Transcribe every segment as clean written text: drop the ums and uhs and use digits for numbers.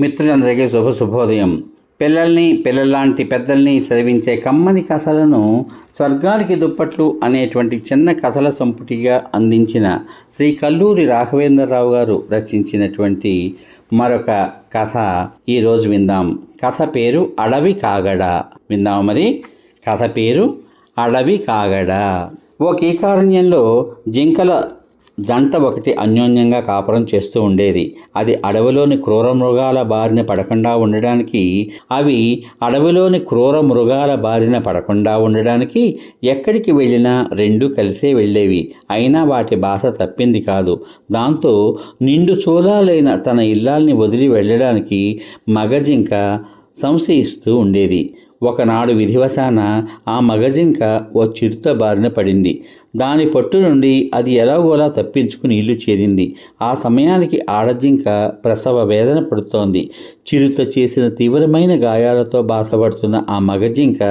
మిత్రులందరికీ శుభోదయం. పిల్లల్లాంటి పెద్దల్ని చదివించే కమ్మని కథలను స్వర్గానికి దుప్పట్లు అనేటువంటి చిన్న కథల సంపుటిగా అందించిన శ్రీ కల్లూరి రాఘవేంద్రరావు గారు రచించినటువంటి మరొక కథ ఈరోజు విందాం. కథ పేరు అడవి కాగడ. విందాం మరి. కథ పేరు అడవి కాగడ. ఓ కీకారణ్యంలో జింకల జంట ఒకటి అన్యోన్యంగా కాపురం చేస్తూ ఉండేది. అది అడవిలోని క్రూర మృగాల బారిన పడకుండా ఉండడానికి ఎక్కడికి వెళ్ళినా రెండూ కలిసే వెళ్ళేవి. అయినా వాటి బాధ తప్పింది కాదు. దాంతో నిండు చూలాలైన తన ఇల్లాల్ని వదిలి వెళ్ళడానికి మగజింక సంశయిస్తూ ఉండేది. ఒకనాడు విధివశాన ఆ మగజింక ఓ చిరుత బారిన పడింది. దాని పట్టు నుండి అది ఎలాగోలా తప్పించుకుని ఇల్లు చేరింది. ఆ సమయానికి ఆడజింక ప్రసవ వేదన పడుతోంది. చిరుత చేసిన తీవ్రమైన గాయాలతో బాధపడుతున్న ఆ మగజింక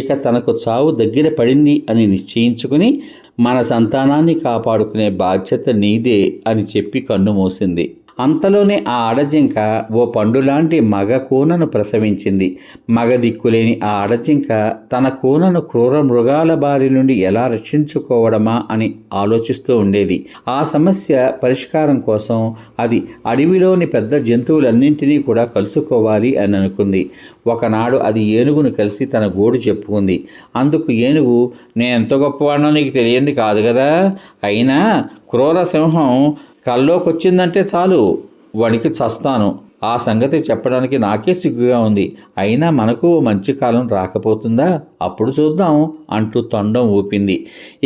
ఇక తనకు చావు దగ్గర పడింది అని నిశ్చయించుకుని, మన సంతానాన్ని కాపాడుకునే బాధ్యత నీదే అని చెప్పి కన్ను మూసింది. అంతలోనే ఆ ఆడజింక ఓ పండులాంటి మగ కూనను ప్రసవించింది. మగ దిక్కులేని ఆ ఆడజింక తన కూనను క్రూర మృగాల బారి నుండి ఎలా రక్షించుకోవడమా అని ఆలోచిస్తూ ఉండేది. ఆ సమస్య పరిష్కారం కోసం అది అడవిలోని పెద్ద జంతువులన్నింటినీ కూడా కలుసుకోవాలి అని అనుకుంది. ఒకనాడు అది ఏనుగును కలిసి తన గోడు చెప్పుకుంది. అందుకు ఏనుగు, నేను ఎంత గొప్పవాడినో నీకు తెలియంది కాదు కదా. అయినా క్రూర సింహం కల్లోకొచ్చిందంటే చాలు వణికి చస్తాను. ఆ సంగతి చెప్పడానికి నాకే సిగ్గుగా ఉంది. అయినా మనకు మంచి కాలం రాకపోతుందా? అప్పుడు చూద్దాం అంటూ తొండం ఊపింది.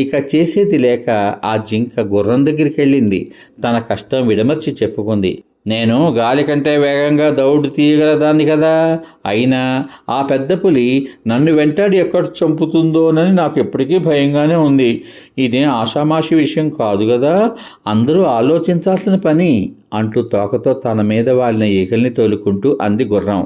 ఇక చేసేది లేక ఆ జింక గుర్రం దగ్గరికి వెళ్ళింది. తన కష్టం విడమర్చి చెప్పుకుంది. నేను గాలి కంటే వేగంగా దౌడు తీయగలదాన్ని కదా. అయినా ఆ పెద్ద పులి నన్ను వెంటాడి ఎక్కడ చంపుతుందోనని నాకు ఎప్పటికీ భయంగానే ఉంది. ఇదే ఆషామాషి విషయం కాదు కదా. అందరూ ఆలోచించాల్సిన పని అంటూ తోకతో తన మీద వాలిన ఈగల్ని తోలుకుంటూ అంది గుర్రం.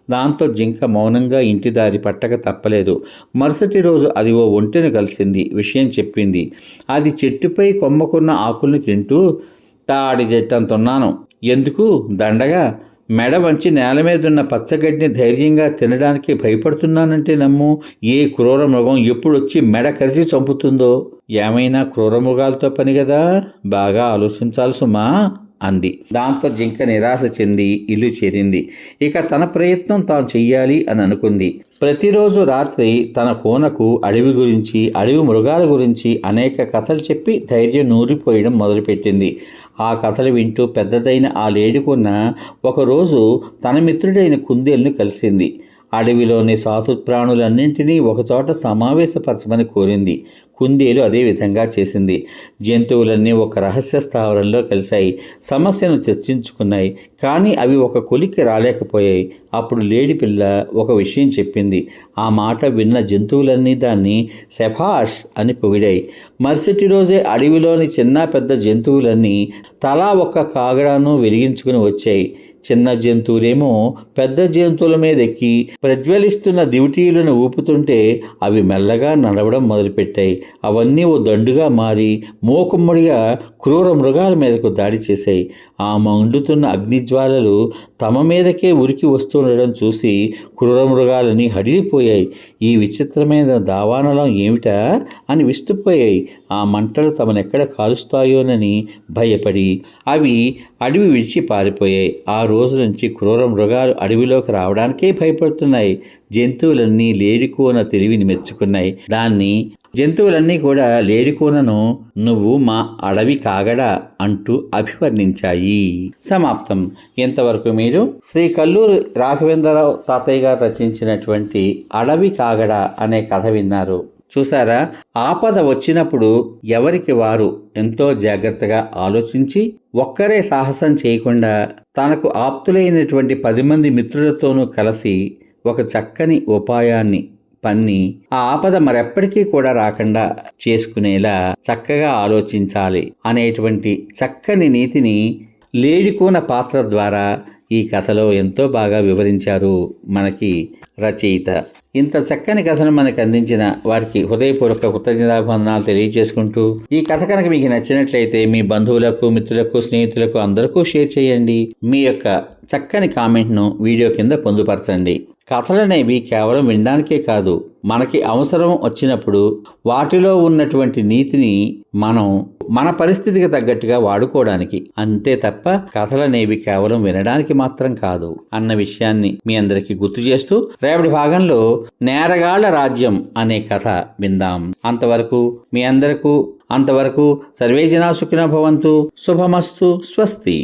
దాంతో జింక మౌనంగా ఇంటి దారి పట్టక తప్పలేదు. మరుసటి రోజు అది ఓ ఒంటెను కలిసింది. విషయం చెప్పింది. అది చెట్టుపై కొమ్మకున్న ఆకుల్ని తింటూ, తాడి చెట్టంతున్నాను, ఎందుకు దండగా, మెడ వంచి నేల మీదున్న పచ్చగడ్డిని ధైర్యంగా తినడానికి భయపడుతున్నానంటే నమ్ము. ఏ క్రూర మృగం ఎప్పుడొచ్చి మెడ కరిచి చంపుతుందో. ఏమైనా క్రూర మృగాలతో పని కదా, బాగా ఆలోచించాలి సుమా అంది. దాంతో జింక నిరాశ చెంది ఇల్లు చేరింది. ఇక తన ప్రయత్నం తాను చెయ్యాలి అని అనుకుంది. ప్రతిరోజు రాత్రి తన కోనకు అడవి గురించి, అడవి మృగాల గురించి అనేక కథలు చెప్పి ధైర్యం నూరిపోయడం మొదలుపెట్టింది. ఆ కథలు వింటూ పెద్దదైన ఆ లేడికొన్న ఒకరోజు తన మిత్రుడైన కుందేలును కలిసింది. అడవిలోని సాధు ప్రాణులన్నింటినీ ఒకచోట సమావేశపరచమని కోరింది. కుందేలు అదే విధంగా చేసింది. జంతువులన్నీ ఒక రహస్య స్థావరంలో కలిశాయి. సమస్యను చర్చించుకున్నాయి. కానీ అవి ఒక కొలిక్కి రాలేకపోయాయి. అప్పుడు లేడి పిల్ల ఒక విషయం చెప్పింది. ఆ మాట విన్న జంతువులన్నీ దాన్ని శభాష్ అని పొగిడాయి. మరుసటి రోజే అడవిలోని చిన్న పెద్ద జంతువులన్నీ తలా ఒక్క కాగడాను వెలిగించుకుని వచ్చాయి. చిన్న జంతువులేమో పెద్ద జంతువుల మీద ఎక్కి ప్రజ్వలిస్తున్న దివిటీలను ఊపుతుంటే అవి మెల్లగా నడవడం మొదలుపెట్టాయి. అవన్నీ ఓ దండుగా మారి మూకుమ్మడిగా క్రూర మృగాల మీదకు దాడి చేశాయి. ఆ మండుతున్న అగ్నిజ్వాలలు తమ మీదకే ఉరికి వస్తుండడం చూసి క్రూర మృగాలని హడిలిపోయాయి. ఈ విచిత్రమైన దావానలం ఏమిటా అని విస్తుపోయాయి. ఆ మంటలు తమనెక్కడ కాలుస్తాయోనని భయపడి అవి అడవి విడిచి పారిపోయాయి. ఆ రోజు నుంచి క్రూర మృగాలు అడవిలోకి రావడానికే భయపడుతున్నాయి. జంతువులన్నీ లేడికోన తెలివిని మెచ్చుకున్నాయి. జంతువులన్నీ కూడా లేడికోనను నువ్వు మా అడవి కాగడా అంటూ అభివర్ణించాయి. సమాప్తం. ఇంతవరకు మీరు శ్రీ కల్లూరి రాఘవేంద్రరావు తాతయ్య గారు రచించినటువంటి అడవి కాగడ అనే కథ విన్నారు. చూసారా, ఆపద వచ్చినప్పుడు ఎవరికి వారు ఎంతో జాగ్రత్తగా ఆలోచించి ఒక్కరే సాహసం చేయకుండా తనకు ఆప్తులైనటువంటి 10 మంది మిత్రులతోనూ కలిసి ఒక చక్కని ఉపాయాన్ని పన్ని ఆ ఆపద మరెప్పటికీ కూడా రాకుండా చేసుకునేలా చక్కగా ఆలోచించాలి అనేటువంటి చక్కని నీతిని లేడికోన పాత్ర ద్వారా ఈ కథలో ఎంతో బాగా వివరించారు మనకి రచయిత. ఇంత చక్కని కథను మనకు అందించిన వారికి హృదయపూర్వక కృతజ్ఞతాభివందనాలు తెలియజేసుకుంటూ, ఈ కథ కనుక మీకు నచ్చినట్లయితే మీ బంధువులకు, మిత్రులకు, స్నేహితులకు అందరికీ షేర్ చేయండి. మీ యొక్క చక్కని కామెంట్ను వీడియో కింద పొందుపరచండి. కథలనేవి కేవలం వినడానికే కాదు, మనకి అవసరం వచ్చినప్పుడు వాటిలో ఉన్నటువంటి నీతిని మనం మన పరిస్థితికి తగ్గట్టుగా వాడుకోవడానికి, అంతే తప్ప కథలనేవి కేవలం వినడానికి మాత్రం కాదు అన్న విషయాన్ని మీ అందరికీ గుర్తు చేస్తూ, రేపటి భాగంలో నేరగాళ్ల రాజ్యం అనే కథ విందాం. అంతవరకు సర్వే జనా సుఖినో భవంతు. శుభమస్తు. స్వస్తి.